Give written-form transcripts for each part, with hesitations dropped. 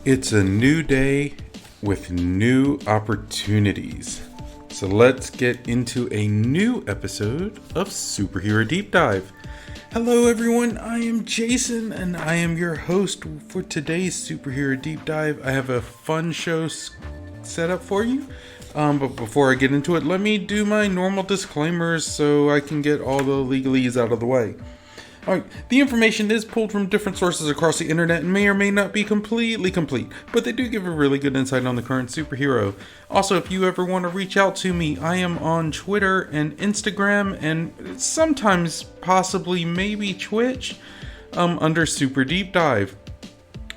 It's a new day with new opportunities. So let's get into a new episode of Superhero Deep Dive. Hello everyone, I am Jason and I am your host for today's Superhero Deep Dive. I have a fun show set up for you. But before I get into it, let me do my normal disclaimers so I can get all the legalese out of the way. Alright, the information is pulled from different sources across the internet and may or may not be completely complete, but they do give a really good insight on the current superhero. Also, if you ever want to reach out to me, I am on Twitter and Instagram and sometimes, possibly, maybe Twitch, under Super Deep Dive.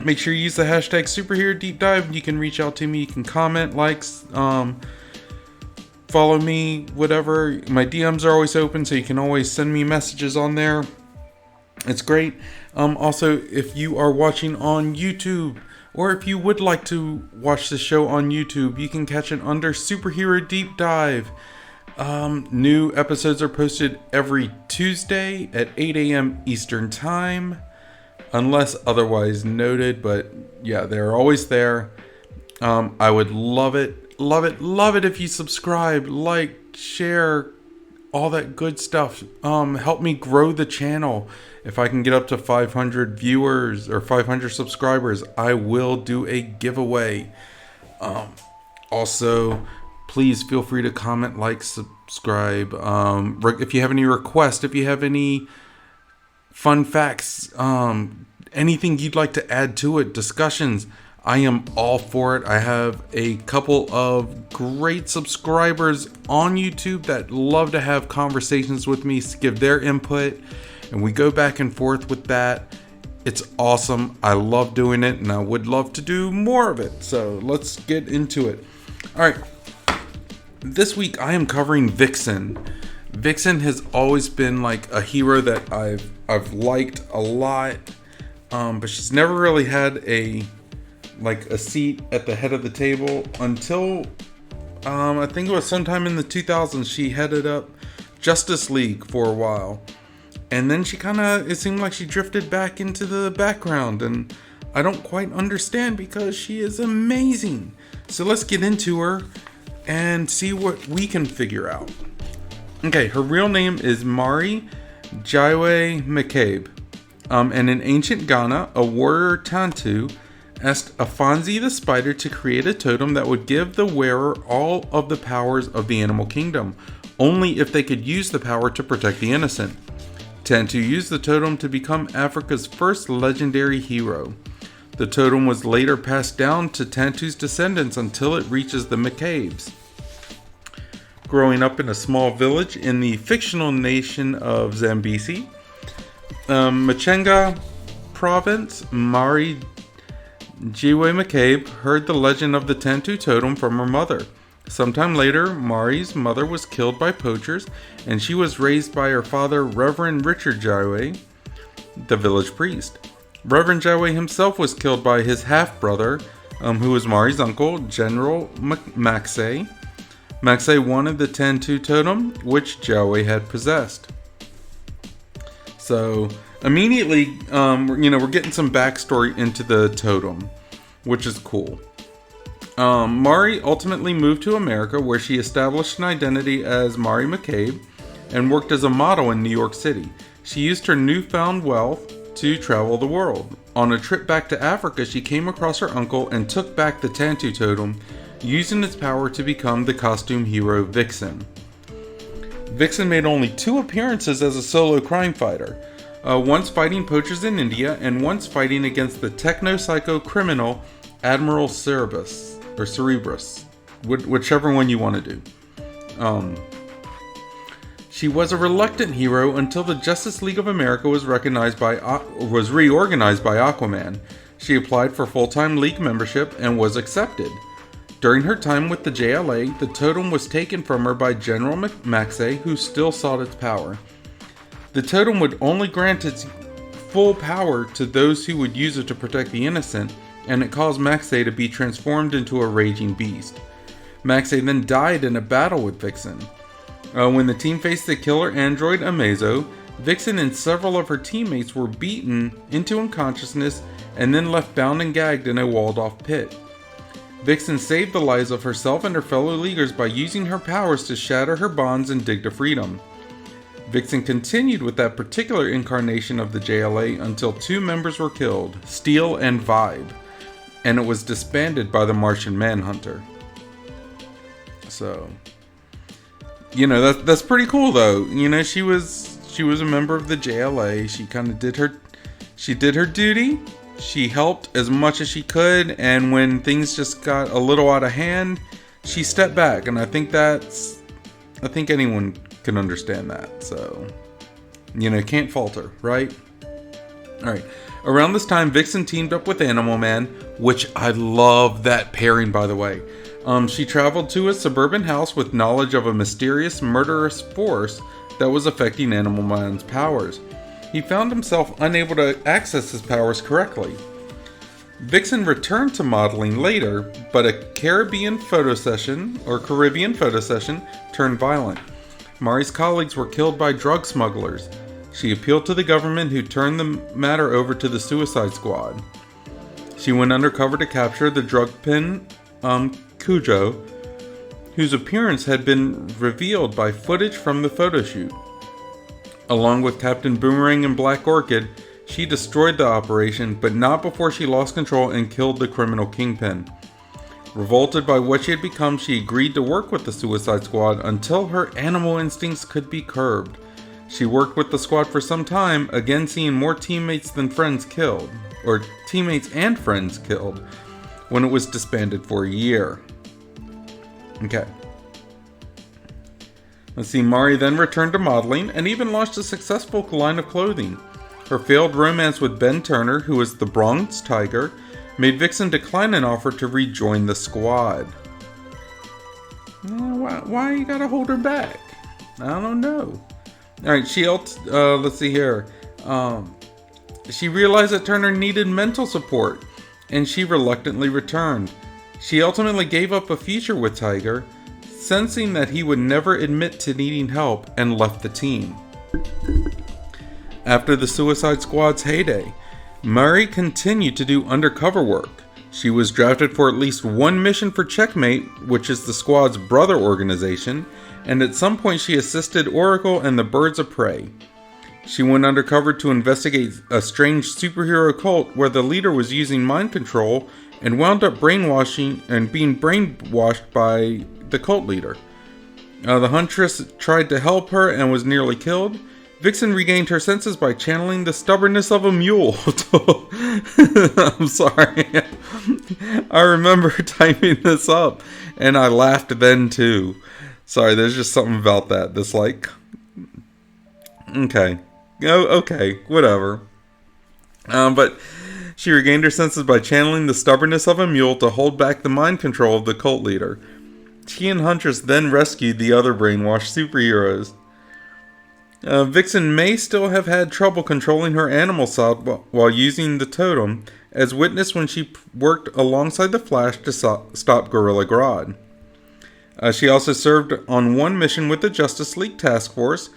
Make sure you use the hashtag Superhero Deep Dive and you can reach out to me, you can comment, likes, follow me, whatever. My DMs are always open, so you can always send me messages on there. It's great. Also, if you are watching on YouTube, or if you would like to watch the show on YouTube, you can catch it under Superhero Deep Dive. New episodes are posted every Tuesday at 8 a.m. Eastern Time, unless otherwise noted, but yeah, they're always there. I would love it if you subscribe, like, share, all that good stuff. Help me grow the channel. If I can get up to 500 viewers or 500 subscribers, I will do a giveaway. Also, please feel free to comment, like, subscribe. If you have any requests, if you have any fun facts, anything you'd like to add to it, discussions, I am all for it. I have a couple of great subscribers on YouTube that love to have conversations with me, give their input, and we go back and forth with that. It's awesome. I love doing it, and I would love to do more of it. So let's get into it. All right. This week I am covering Vixen. Vixen has always been like a hero that I've liked a lot, but she's never really had a seat at the head of the table until I think it was sometime in the 2000s. She headed up Justice League for a while, and then it seemed like she drifted back into the background, and I don't quite understand because she is amazing. So let's get into her and see what we can figure out. Okay, her real name is Mari Jaiwe McCabe, and in ancient Ghana, a warrior Tantu asked Afonzi the spider to create a totem that would give the wearer all of the powers of the animal kingdom, only if they could use the power to protect the innocent. Tantu used the totem to become Africa's first legendary hero. The totem was later passed down to Tantu's descendants until it reaches the McCabes. Growing up in a small village in the fictional nation of Zambesi, Machenga province, Mari Jaiwe McCabe heard the legend of the Tantu Totem from her mother. Sometime later, Mari's mother was killed by poachers, and she was raised by her father, Reverend Richard Jaiwe, the village priest. Reverend Jaiwe himself was killed by his half-brother, who was Mari's uncle, General Maxey. Maxey wanted the Tantu Totem, which Jaiwe had possessed. So immediately, we're getting some backstory into the totem, which is cool. Mari ultimately moved to America, where she established an identity as Mari McCabe and worked as a model in New York City. She used her newfound wealth to travel the world. On a trip back to Africa, she came across her uncle and took back the Tantu Totem, using its power to become the costume hero Vixen. Vixen made only 2 appearances as a solo crime fighter. Once fighting poachers in India, and once fighting against the techno-psycho criminal Admiral Cerebrus, whichever one you want to do. She was a reluctant hero until the Justice League of America was reorganized by Aquaman. She applied for full-time league membership and was accepted. During her time with the JLA, the totem was taken from her by General Maxey, who still sought its power. The totem would only grant its full power to those who would use it to protect the innocent, and it caused Maxey to be transformed into a raging beast. Maxey then died in a battle with Vixen. When the team faced the killer android Amazo, Vixen and several of her teammates were beaten into unconsciousness and then left bound and gagged in a walled-off pit. Vixen saved the lives of herself and her fellow Leaguers by using her powers to shatter her bonds and dig to freedom. Vixen continued with that particular incarnation of the JLA until 2 members were killed, Steel and Vibe, and it was disbanded by the Martian Manhunter. So, that's pretty cool though. She was a member of the JLA. She kind of did her duty. She helped as much as she could, and when things just got a little out of hand, she stepped back, and I think anyone can understand that. So, can't falter, right? Alright. Around this time, Vixen teamed up with Animal Man, which I love that pairing, by the way. She traveled to a suburban house with knowledge of a mysterious, murderous force that was affecting Animal Man's powers. He found himself unable to access his powers correctly. Vixen returned to modeling later, but a Caribbean photo session turned violent. Mari's colleagues were killed by drug smugglers. She appealed to the government, who turned the matter over to the Suicide Squad. She went undercover to capture the drug pin, Cujo, whose appearance had been revealed by footage from the photo shoot. Along with Captain Boomerang and Black Orchid, she destroyed the operation, but not before she lost control and killed the criminal kingpin. Revolted by what she had become, she agreed to work with the Suicide Squad until her animal instincts could be curbed. She worked with the squad for some time, again seeing more teammates and friends killed, when it was disbanded for a year. Okay. Let's see, Mari then returned to modeling and even launched a successful line of clothing. Her failed romance with Ben Turner, who was the Bronx Tiger, made Vixen decline an offer to rejoin the squad. Why you gotta hold her back? I don't know. Alright, let's see here. She realized that Turner needed mental support, and she reluctantly returned. She ultimately gave up a future with Tiger, sensing that he would never admit to needing help, and left the team. After the Suicide Squad's heyday, Murray continued to do undercover work. She was drafted for at least one mission for Checkmate, which is the squad's brother organization, and at some point she assisted Oracle and the Birds of Prey. She went undercover to investigate a strange superhero cult where the leader was using mind control and wound up being brainwashed by the cult leader. The Huntress tried to help her and was nearly killed. Vixen regained her senses by channeling the stubbornness of a mule. I'm sorry. I remember typing this up and I laughed then too. Sorry, there's just something about that that's like... Okay, whatever. But she regained her senses by channeling the stubbornness of a mule to hold back the mind control of the cult leader. She and Huntress then rescued the other brainwashed superheroes. Vixen may still have had trouble controlling her animal side while using the totem, as witnessed when she worked alongside the Flash to stop Gorilla Grodd. She also served on one mission with the Justice League Task Force,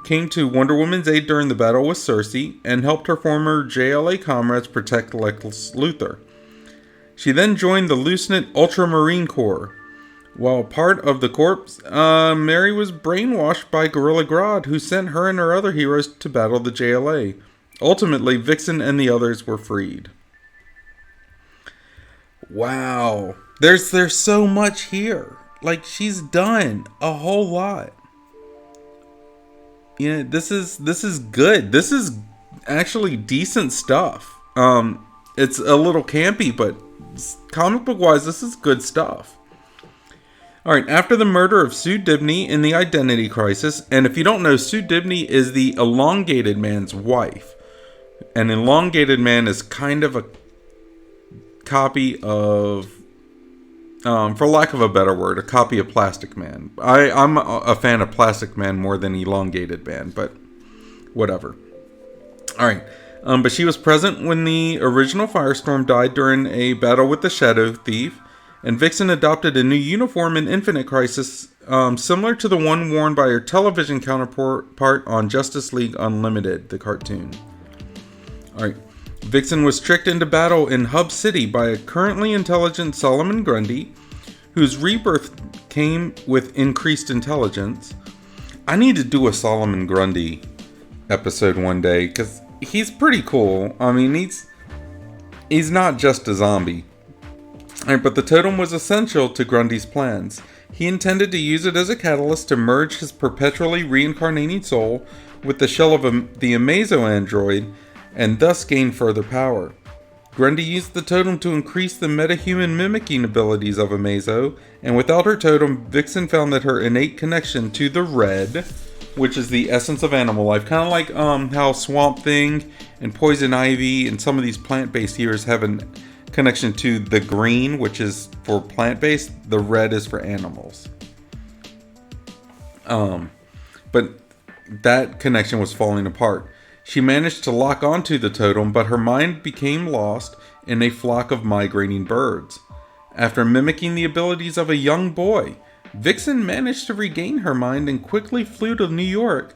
came to Wonder Woman's aid during the battle with Cersei, and helped her former JLA comrades protect Lex Luthor. She then joined the loose-knit Ultramarine Corps. While part of the Corps, Mary was brainwashed by Gorilla Grodd, who sent her and her other heroes to battle the JLA. Ultimately, Vixen and the others were freed. Wow. There's so much here. Like, she's done a whole lot. Yeah, this is good. This is actually decent stuff. It's a little campy, but comic book wise, this is good stuff. Alright, after the murder of Sue Dibney in the Identity Crisis, and if you don't know, Sue Dibney is the Elongated Man's wife. An Elongated Man is kind of a copy of, for lack of a better word, a copy of Plastic Man. I'm a fan of Plastic Man more than Elongated Man, but whatever. Alright, but she was present when the original Firestorm died during a battle with the Shadow Thief, and Vixen adopted a new uniform in Infinite Crisis, similar to the one worn by her television counterpart on Justice League Unlimited, the cartoon. Alright, Vixen was tricked into battle in Hub City by a currently intelligent Solomon Grundy, whose rebirth came with increased intelligence. I need to do a Solomon Grundy episode one day, because he's pretty cool. I mean, he's not just a zombie. Alright, but the totem was essential to Grundy's plans. He intended to use it as a catalyst to merge his perpetually reincarnating soul with the shell of the Amazo android, and thus gain further power. Grundy used the totem to increase the metahuman mimicking abilities of Amazo, and without her totem, Vixen found that her innate connection to the red, which is the essence of animal life, kind of like how Swamp Thing and Poison Ivy and some of these plant-based healers have a connection to the green, which is for plant-based, the red is for animals. But that connection was falling apart. She managed to lock onto the totem, but her mind became lost in a flock of migrating birds. After mimicking the abilities of a young boy, Vixen managed to regain her mind and quickly flew to New York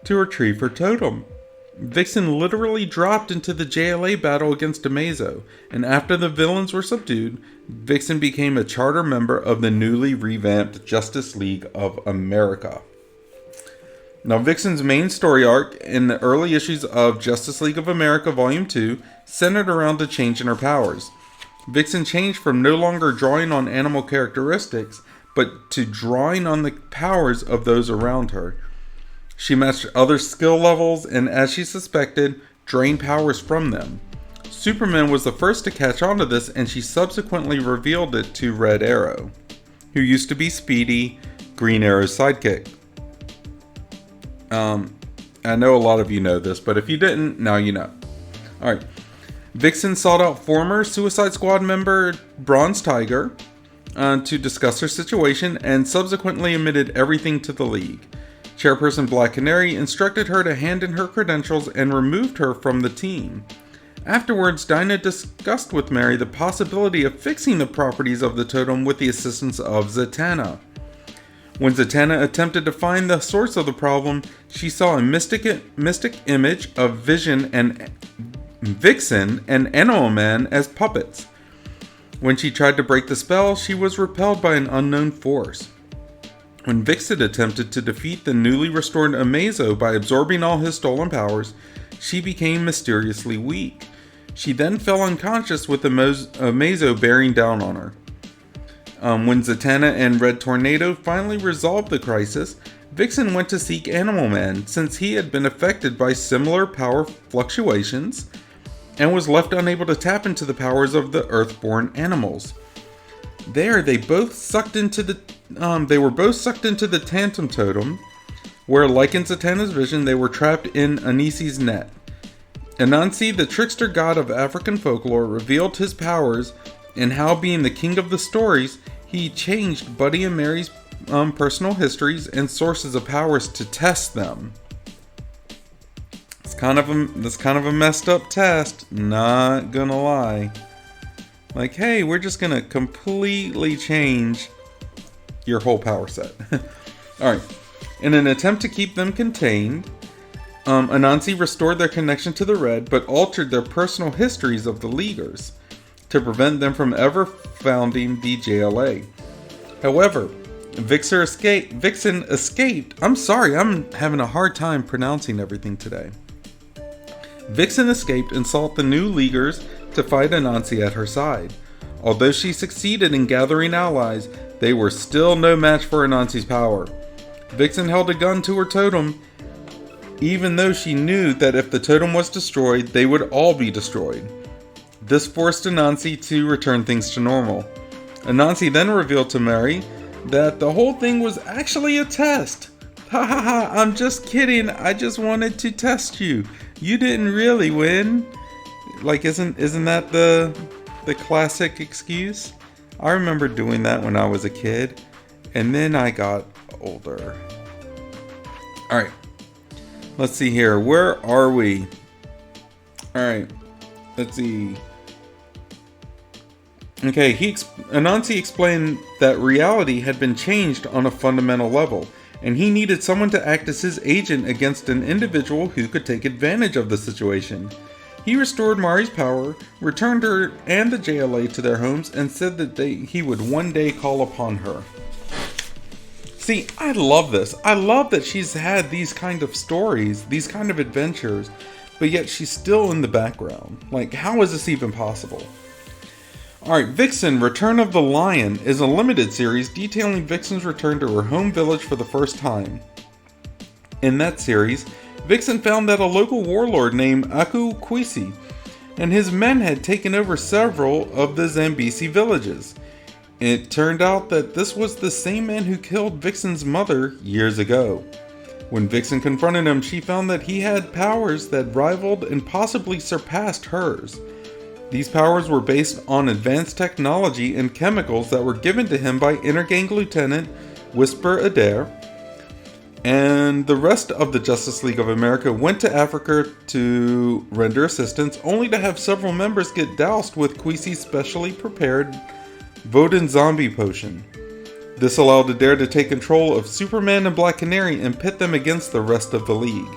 to retrieve her totem. Vixen literally dropped into the JLA battle against Amazo, and after the villains were subdued, Vixen became a charter member of the newly revamped Justice League of America. Now, Vixen's main story arc in the early issues of Justice League of America Volume 2 centered around a change in her powers. Vixen changed from no longer drawing on animal characteristics, but to drawing on the powers of those around her. She matched other skill levels and, as she suspected, drained powers from them. Superman was the first to catch on to this, and she subsequently revealed it to Red Arrow, who used to be Speedy, Green Arrow's sidekick. I know a lot of you know this, but if you didn't, now you know. Alright. Vixen sought out former Suicide Squad member Bronze Tiger to discuss her situation, and subsequently admitted everything to the League. Chairperson Black Canary instructed her to hand in her credentials and removed her from the team. Afterwards, Dinah discussed with Mary the possibility of fixing the properties of the totem with the assistance of Zatanna. When Zatanna attempted to find the source of the problem, she saw a mystic image of Vixen and Animal Man as puppets. When she tried to break the spell, she was repelled by an unknown force. When Vixen attempted to defeat the newly restored Amazo by absorbing all his stolen powers, she became mysteriously weak. She then fell unconscious with Amazo bearing down on her. When Zatanna and Red Tornado finally resolved the crisis, Vixen went to seek Animal Man, since he had been affected by similar power fluctuations and was left unable to tap into the powers of the Earthborn animals. There, they were both sucked into the Tantu Totem, where, like in Zatanna's vision, they were trapped in Anisi's net. Anansi, the trickster god of African folklore, revealed his powers, and how, being the king of the stories, he changed Buddy and Mary's personal histories and sources of powers to test them. It's kind of a messed up test, not gonna lie. Like, hey, we're just gonna completely change your whole power set. Alright. In an attempt to keep them contained, Anansi restored their connection to the Red, but altered their personal histories of the Leaguers to prevent them from ever founding the JLA. However, Vixen escaped. I'm sorry, I'm having a hard time pronouncing everything today. Vixen escaped and sought the new Leaguers to fight Anansi at her side. Although she succeeded in gathering allies, they were still no match for Anansi's power. Vixen held a gun to her totem, even though she knew that if the totem was destroyed, they would all be destroyed. This forced Anansi to return things to normal. Anansi then revealed to Mary that the whole thing was actually a test. Ha ha ha, I'm just kidding, I just wanted to test you. You didn't really win. Like, isn't that the classic excuse? I remember doing that when I was a kid, and then I got older. Alright, let's see here. Where are we? Alright, let's see. Okay, Anansi explained that reality had been changed on a fundamental level, and he needed someone to act as his agent against an individual who could take advantage of the situation. He restored Mari's power, returned her and the JLA to their homes, and said that he would one day call upon her. See, I love this. I love that she's had these kind of stories, these kind of adventures, but yet she's still in the background. Like, how is this even possible? Alright, Vixen, Return of the Lion is a limited series detailing Vixen's return to her home village for the first time. In that series, Vixen found that a local warlord named Aku Kwesi and his men had taken over several of the Zambesi villages. It turned out that this was the same man who killed Vixen's mother years ago. When Vixen confronted him, she found that he had powers that rivaled and possibly surpassed hers. These powers were based on advanced technology and chemicals that were given to him by Intergang Lieutenant Whisper Adair, and the rest of the Justice League of America went to Africa to render assistance, only to have several members get doused with Kwesi's specially prepared Vodun zombie potion. This allowed Adair to take control of Superman and Black Canary and pit them against the rest of the League.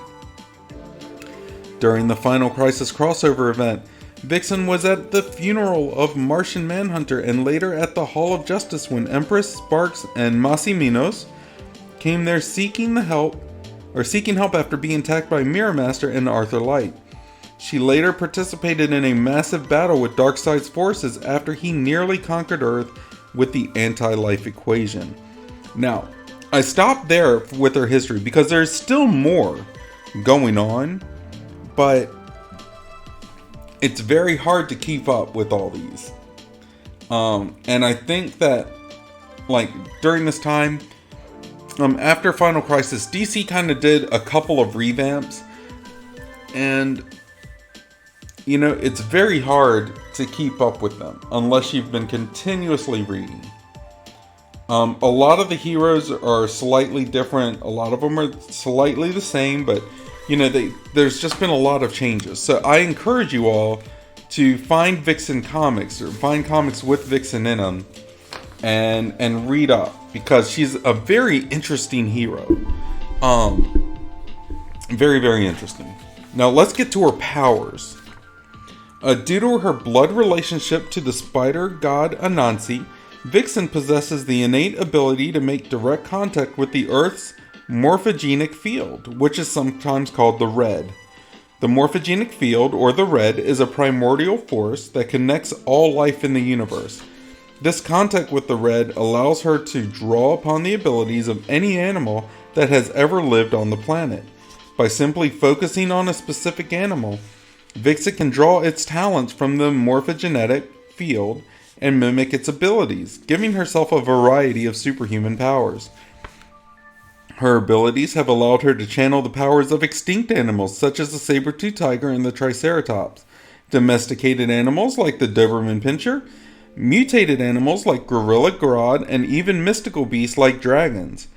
During the Final Crisis crossover event, Vixen was at the funeral of Martian Manhunter and later at the Hall of Justice when Empress, Sparks, and Masi Minos came there seeking help after being attacked by Mirror Master and Arthur Light. She later participated in a massive battle with Darkseid's forces after he nearly conquered Earth with the anti-life equation. Now, I stopped there with her history because there's still more going on, but it's very hard to keep up with all these. And I think that, like, during this time, after Final Crisis, DC kind of did a couple of revamps, and you know, it's very hard to keep up with them unless you've been continuously reading. A lot of the heroes are slightly different, a lot of them are slightly the same, but you know, there's just been a lot of changes. So I encourage you all to find Vixen comics, or find comics with Vixen in them, and read up, because she's a very interesting hero. Very, very interesting. Now let's get to her powers. Due to her blood relationship to the spider god Anansi, Vixen possesses the innate ability to make direct contact with the Earth's morphogenic field, which is sometimes called the Red. The morphogenic field, or the Red, is a primordial force that connects all life in the universe. This contact with the Red allows her to draw upon the abilities of any animal that has ever lived on the planet. By simply focusing on a specific animal, Vixen can draw its talents from the morphogenetic field and mimic its abilities, giving herself a variety of superhuman powers. Her abilities have allowed her to channel the powers of extinct animals such as the saber-toothed tiger and the triceratops, domesticated animals like the Doberman Pinscher, mutated animals like Gorilla Grodd, and even mystical beasts like dragons.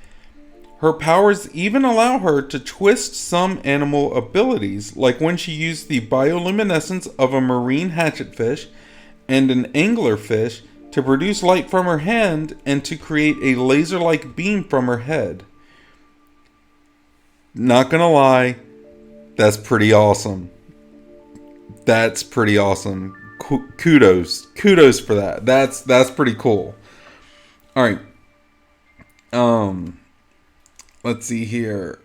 Her powers even allow her to twist some animal abilities, like when she used the bioluminescence of a marine hatchetfish and an anglerfish to produce light from her hand and to create a laser-like beam from her head. Not gonna lie, that's pretty awesome. That's pretty awesome. Kudos for that. That's pretty cool. All right. Let's see here.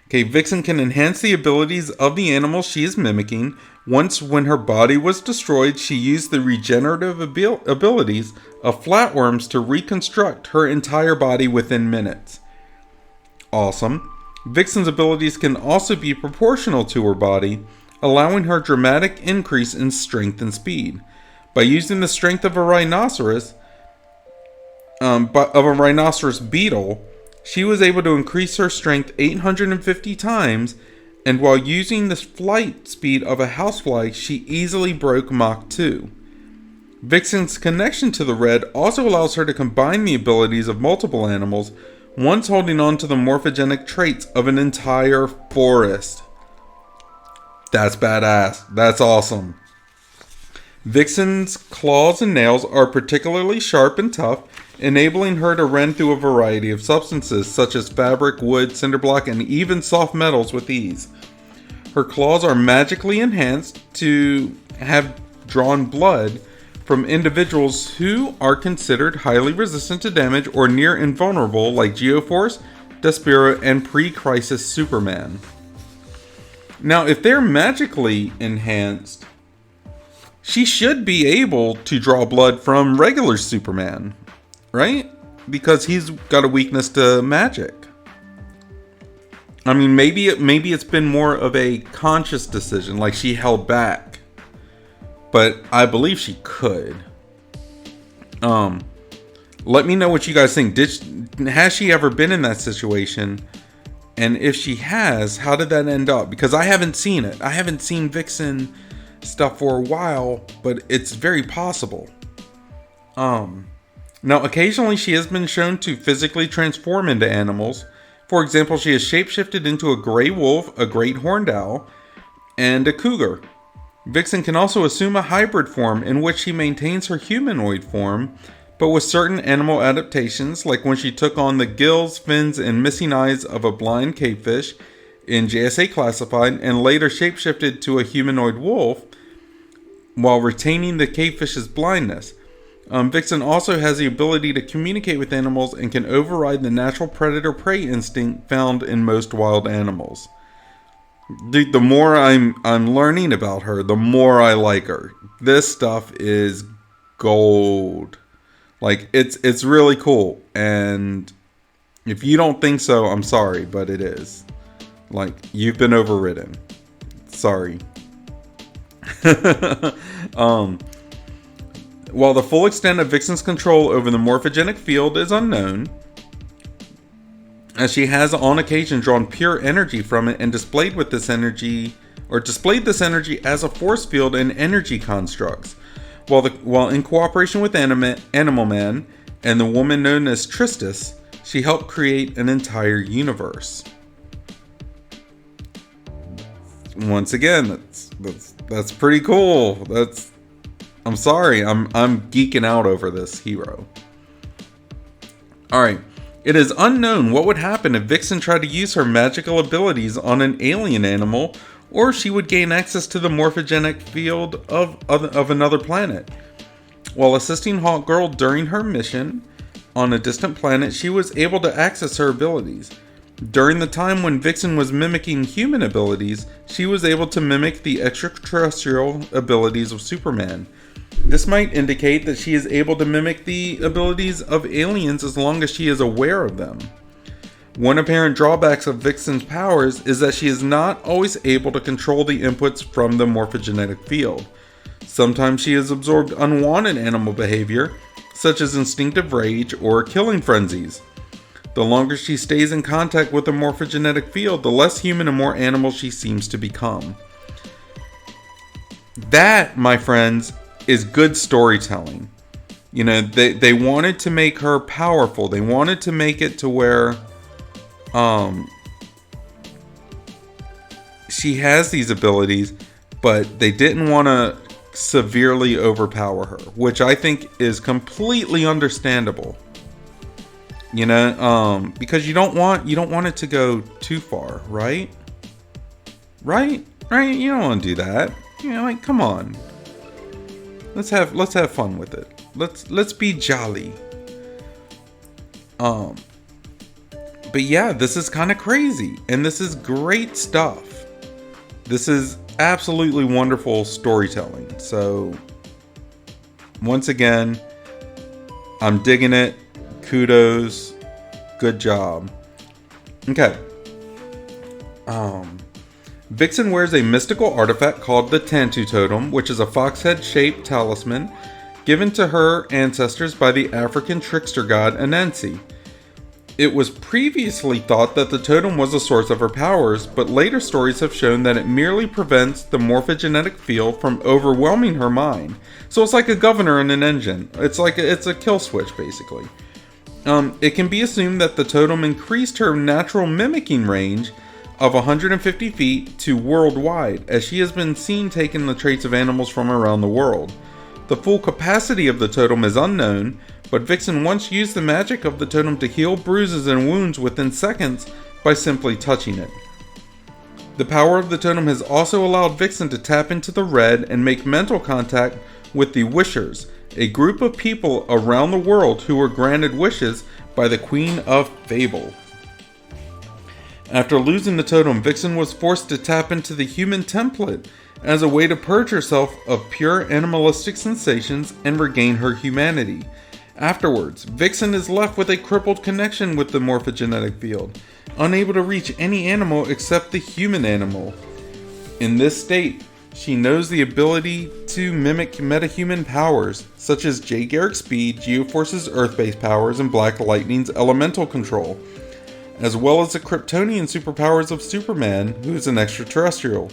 Okay, Vixen can enhance the abilities of the animal she is mimicking. Once, when her body was destroyed, she used the regenerative abilities of flatworms to reconstruct her entire body within minutes. Awesome. Vixen's abilities can also be proportional to her body, allowing her dramatic increase in strength and speed. By using the strength of a rhinoceros beetle, she was able to increase her strength 850 times, and while using the flight speed of a housefly, she easily broke Mach 2. Vixen's connection to the Red also allows her to combine the abilities of multiple animals, once holding on to the morphogenic traits of an entire forest. That's badass. That's awesome. Vixen's claws and nails are particularly sharp and tough, enabling her to rend through a variety of substances such as fabric, wood, cinder block, and even soft metals with ease. Her claws are magically enhanced to have drawn blood from individuals who are considered highly resistant to damage or near invulnerable, like Geoforce, Despero, and pre-Crisis Superman. Now, if they're magically enhanced, she should be able to draw blood from regular Superman, right? Because he's got a weakness to magic. I mean, maybe it's been more of a conscious decision, like she held back. But I believe she could. Let me know what you guys think. Has she ever been in that situation? And if she has, how did that end up? Because I haven't seen it. I haven't seen Vixen stuff for a while, but it's very possible. Now, occasionally she has been shown to physically transform into animals. For example, she has shapeshifted into a gray wolf, a great horned owl, and a cougar. Vixen can also assume a hybrid form in which she maintains her humanoid form, but with certain animal adaptations, like when she took on the gills, fins, and missing eyes of a blind cavefish in JSA Classified, and later shapeshifted to a humanoid wolf while retaining the cavefish's blindness. Vixen also has the ability to communicate with animals and can override the natural predator-prey instinct found in most wild animals. Dude, the more I'm learning about her, the more I like her. This stuff is gold. Like, it's really cool. And if you don't think so, I'm sorry, but it is. Like, you've been overridden. Sorry. While the full extent of Vixen's control over the morphogenic field is unknown, as she has on occasion drawn pure energy from it and displayed this energy as a force field and energy constructs, while in cooperation with Animal Man and the woman known as Tristis, she helped create an entire universe. Once again, that's pretty cool. I'm sorry, I'm geeking out over this hero. Alright, it is unknown what would happen if Vixen tried to use her magical abilities on an alien animal, or she would gain access to the morphogenic field of another planet. While assisting Hawkgirl during her mission on a distant planet, she was able to access her abilities. During the time when Vixen was mimicking human abilities, she was able to mimic the extraterrestrial abilities of Superman. This might indicate that she is able to mimic the abilities of aliens as long as she is aware of them. One apparent drawback of Vixen's powers is that she is not always able to control the inputs from the morphogenetic field. Sometimes she has absorbed unwanted animal behavior, such as instinctive rage or killing frenzies. The longer she stays in contact with the morphogenetic field, the less human and more animal she seems to become. That, my friends, is good storytelling. You know, they wanted to make her powerful. They wanted to make it to where she has these abilities, but they didn't want to severely overpower her, which I think is completely understandable. You know, because you don't want it to go too far, right? Right? You don't want to do that. You know, like, come on. Let's have fun with it. Let's be jolly. But yeah, this is kind of crazy, and this is great stuff. This is absolutely wonderful storytelling. So once again, I'm digging it. Kudos. Good job. Okay. Vixen wears a mystical artifact called the Tantu Totem, which is a fox-head-shaped talisman given to her ancestors by the African trickster god Anansi. It was previously thought that the totem was a source of her powers, but later stories have shown that it merely prevents the morphogenetic field from overwhelming her mind. So it's like a governor in an engine. It's a kill switch, basically. It can be assumed that the totem increased her natural mimicking range of 150 feet to worldwide, as she has been seen taking the traits of animals from around the world. The full capacity of the totem is unknown, but Vixen once used the magic of the totem to heal bruises and wounds within seconds by simply touching it. The power of the totem has also allowed Vixen to tap into the red and make mental contact with the Wishers, a group of people around the world who were granted wishes by the Queen of Fable. After losing the totem, Vixen was forced to tap into the human template as a way to purge herself of pure animalistic sensations and regain her humanity. Afterwards, Vixen is left with a crippled connection with the morphogenetic field, unable to reach any animal except the human animal. In this state, she knows the ability to mimic metahuman powers, such as Jay Garrick's speed, Geoforce's earth-based powers, and Black Lightning's elemental control, as well as the Kryptonian superpowers of Superman, who is an extraterrestrial.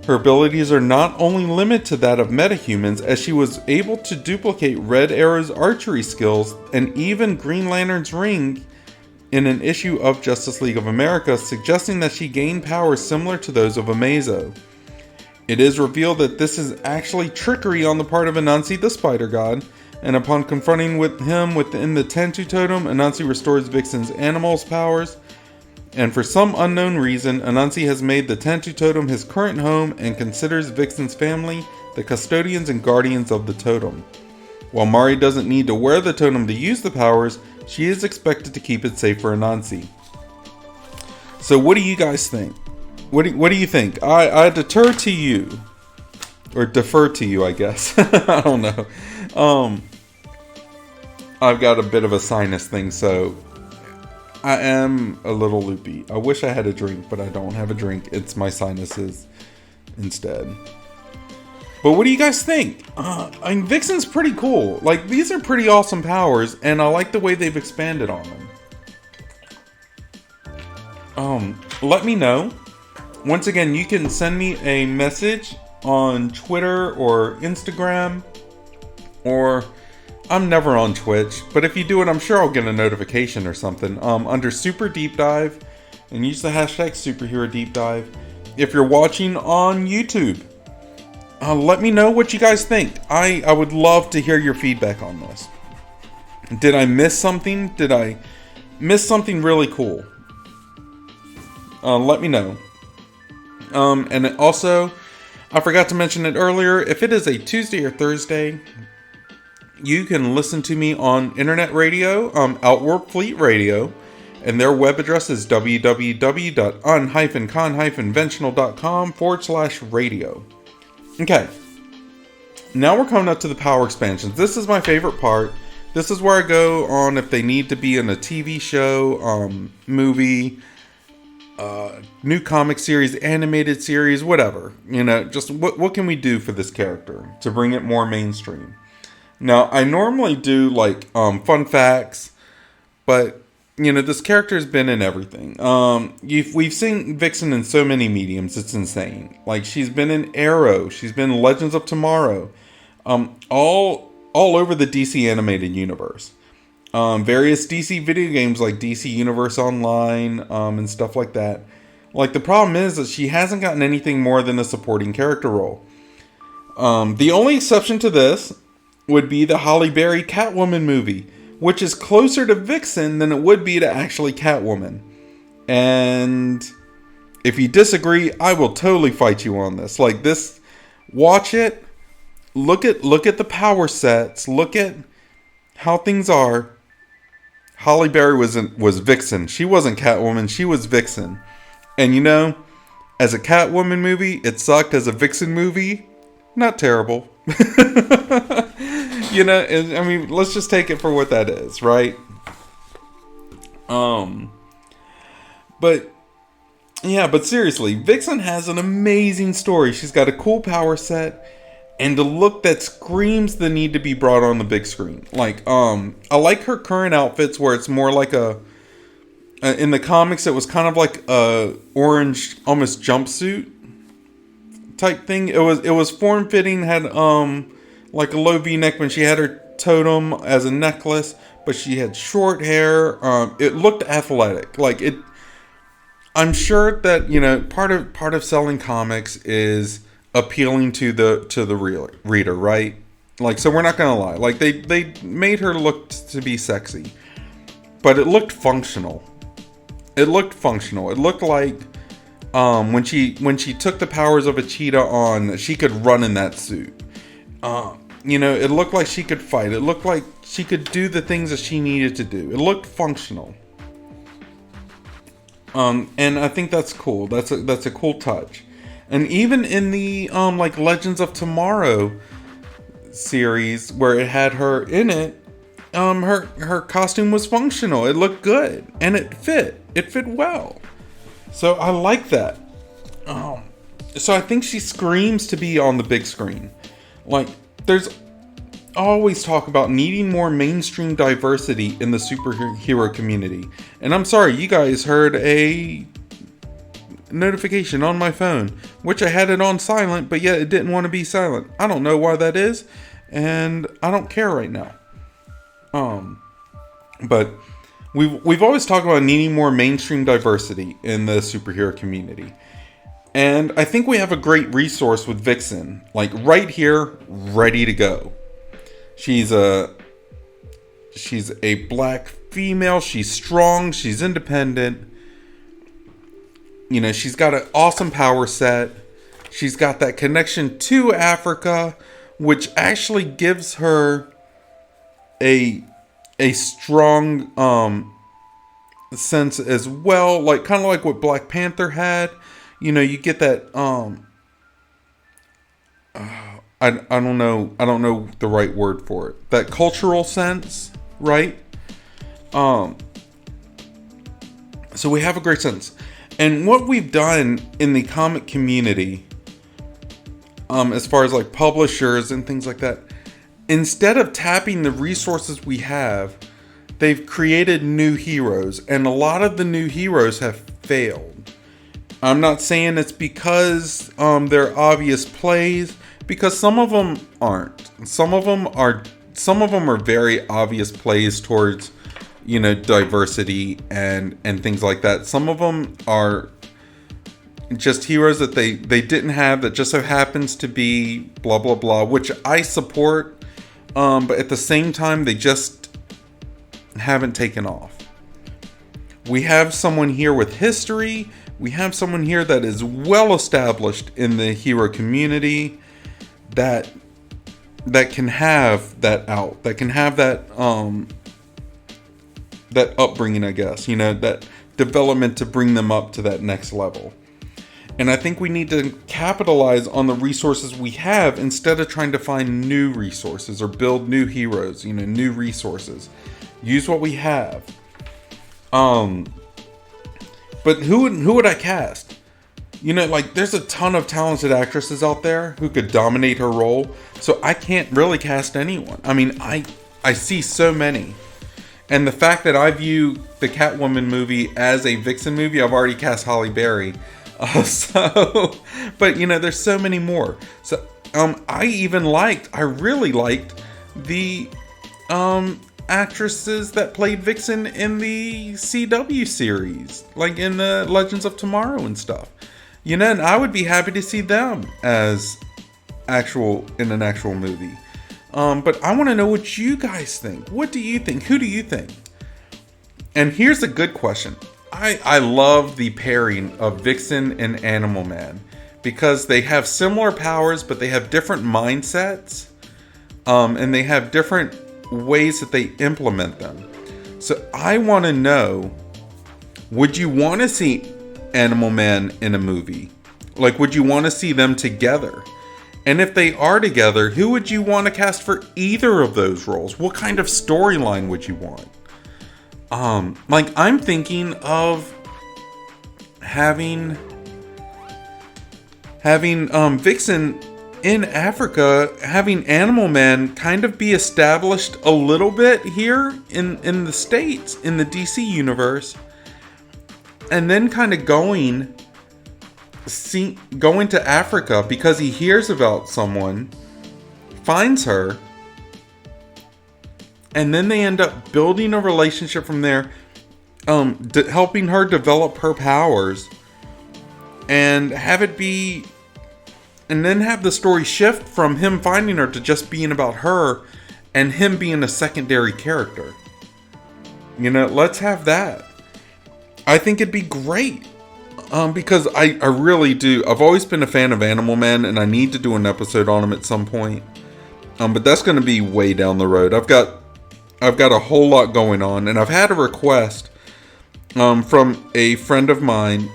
Her abilities are not only limited to that of metahumans, as she was able to duplicate Red Arrow's archery skills and even Green Lantern's ring in an issue of Justice League of America, suggesting that she gained powers similar to those of Amazo. It is revealed that this is actually trickery on the part of Anansi the Spider God, and upon confronting with him within the Tantu Totem, Anansi restores Vixen's animal's powers. And for some unknown reason, Anansi has made the Tantu Totem his current home and considers Vixen's family the custodians and guardians of the totem. While Mari doesn't need to wear the totem to use the powers, she is expected to keep it safe for Anansi. So what do you guys think? What do you think? I defer to you. Or defer to you, I guess. I don't know. I've got a bit of a sinus thing, so I am a little loopy. I wish I had a drink, but I don't have a drink. It's my sinuses instead. But what do you guys think? I mean, Vixen's pretty cool. Like, these are pretty awesome powers, and I like the way they've expanded on them. Let me know. Once again, you can send me a message on Twitter or Instagram, or I'm never on Twitch, but if you do it, I'm sure I'll get a notification or something. Under Super Deep Dive, and use the hashtag superherodeepdive. If you're watching on YouTube, let me know what you guys think. I would love to hear your feedback on this. Did I miss something? Did I miss something really cool? Let me know. And also, I forgot to mention it earlier, if it is a Tuesday or Thursday, you can listen to me on internet radio, Outward Fleet Radio, and their web address is www.un-con-conventional.com/radio. Okay, now we're coming up to the power expansions. This is my favorite part. This is where I go on if they need to be in a TV show, movie, new comic series, animated series, whatever. You know, just what can we do for this character to bring it more mainstream? Now, I normally do like fun facts, but you know, this character has been in everything. We've seen Vixen in so many mediums, it's insane. Like, she's been in Arrow, she's been in Legends of Tomorrow, all over the DC animated universe. Various DC video games like DC Universe Online, and stuff like that. Like, the problem is that she hasn't gotten anything more than a supporting character role. The only exception to this would be the Halle Berry Catwoman movie, which is closer to Vixen than it would be to actually Catwoman. And if you disagree, I will totally fight you on this. Like, this, watch it, look at the power sets, look at how things are. Halle Berry was Vixen. She wasn't Catwoman, she was Vixen. And you know, as a Catwoman movie, it sucked. As a Vixen movie, not terrible. You know, I mean, let's just take it for what that is, right? But seriously, Vixen has an amazing story. She's got a cool power set and a look that screams the need to be brought on the big screen. Like, I like her current outfits where it's more like in the comics, it was kind of like a orange, almost jumpsuit type thing. It was form-fitting, had like a low V-neck when she had her totem as a necklace, but she had short hair. It looked athletic. Like, it, I'm sure that, you know, part of selling comics is appealing to the reader, right? Like, so we're not gonna lie. Like, they made her look to be sexy, but it looked functional. It looked functional. It looked like When she took the powers of a cheetah on, she could run in that suit. It looked like she could fight. It looked like she could do the things that she needed to do. It looked functional. And I think that's cool. That's a cool touch. And even in the like Legends of Tomorrow series where it had her in it, her costume was functional. It looked good and it fit. It fit well. So I like that. So I think she screams to be on the big screen. Like, there's always talk about needing more mainstream diversity in the superhero community. And I'm sorry, you guys heard a notification on my phone, which I had it on silent, but yet it didn't want to be silent. I don't know why that is, and I don't care right now. But we've always talked about needing more mainstream diversity in the superhero community. And I think we have a great resource with Vixen, like right here, ready to go. She's a black female. She's strong. She's independent. She's got an awesome power set. She's got that connection to Africa, which actually gives her a strong sense as well, like kind of like what Black Panther had. You get that I don't know the right word for it. That cultural sense, right? So we have a great sense. And what we've done in the comic community, as far as like publishers and things like that, instead of tapping the resources we have, they've created new heroes, and a lot of the new heroes have failed. I'm not saying it's because they're obvious plays, because some of them aren't. Some of them are very obvious plays towards, diversity and things like that. Some of them are just heroes that they didn't have, that just so happens to be blah blah blah, which I support. But at the same time, they just haven't taken off. We have someone here with history. We have someone here that is well established in the hero community, that can have that out, that can have that that upbringing, I guess, that development to bring them up to that next level. And I think we need to capitalize on the resources we have instead of trying to find new resources or build new heroes, new resources. Use what we have. But who would I cast? There's a ton of talented actresses out there who could dominate her role. So I can't really cast anyone. I mean, I see so many. And the fact that I view the Catwoman movie as a Vixen movie, I've already cast Halle Berry. But there's so many more. So I really liked the actresses that played Vixen in the CW series, like in the Legends of Tomorrow and stuff. And I would be happy to see them as in an actual movie. But I want to know what you guys think. What do you think? Who do you think? And here's a good question. I love the pairing of Vixen and Animal Man because they have similar powers, but they have different mindsets, and they have different ways that they implement them. So I want to know, would you want to see Animal Man in a movie? Like, would you want to see them together? And if they are together, who would you want to cast for either of those roles? What kind of storyline would you want? I'm thinking of having Vixen in Africa, having Animal Man kind of be established a little bit here in the States, in the DC universe, and then kind of going to Africa because he hears about someone, finds her, and then they end up building a relationship from there, helping her develop her powers, and have the story shift from him finding her to just being about her and him being a secondary character. Let's have that. I think it'd be great. Because I really do. I've always been a fan of Animal Man, and I need to do an episode on him at some point. But that's going to be way down the road. I've got a whole lot going on, and I've had a request from a friend of mine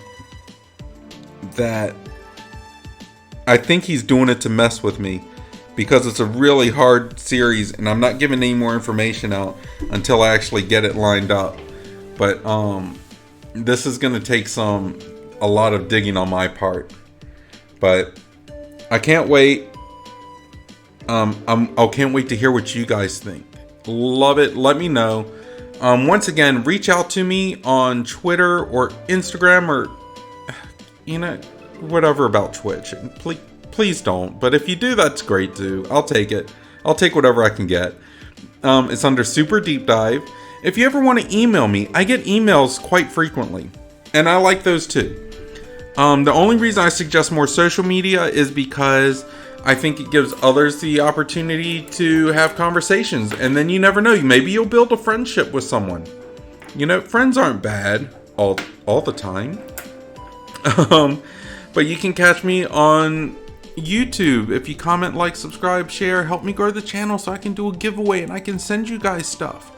that I think he's doing it to mess with me, because it's a really hard series, and I'm not giving any more information out until I actually get it lined up. But this is going to take a lot of digging on my part, but I can't wait. I can't wait to hear what you guys think. Love it. Let me know. Once again, reach out to me on Twitter or Instagram, or whatever about Twitch. Please don't. But if you do, that's great too. I'll take it. I'll take whatever I can get. It's under Super Deep Dive. If you ever want to email me, I get emails quite frequently, and I like those too. The only reason I suggest more social media is because I think it gives others the opportunity to have conversations, and then you never know. Maybe you'll build a friendship with someone. Friends aren't bad all the time. But you can catch me on YouTube. If you comment, like, subscribe, share, help me grow the channel so I can do a giveaway and I can send you guys stuff.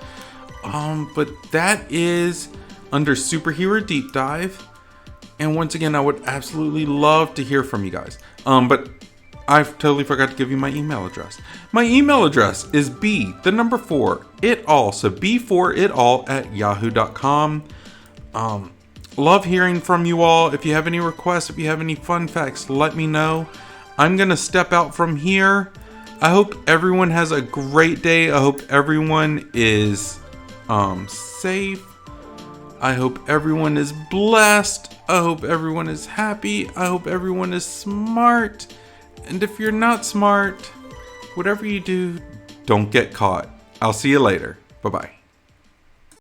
But that is under Superhero Deep Dive. And once again, I would absolutely love to hear from you guys. But I've totally forgot to give you my email address. My email address is b4itall, so b4itall@yahoo.com. Love hearing from you all. If you have any requests, if you have any fun facts, let me know. I'm going to step out from here. I hope everyone has a great day. I hope everyone is safe. I hope everyone is blessed. I hope everyone is happy. I hope everyone is smart. And if you're not smart, whatever you do, don't get caught. I'll see you later. Bye-bye.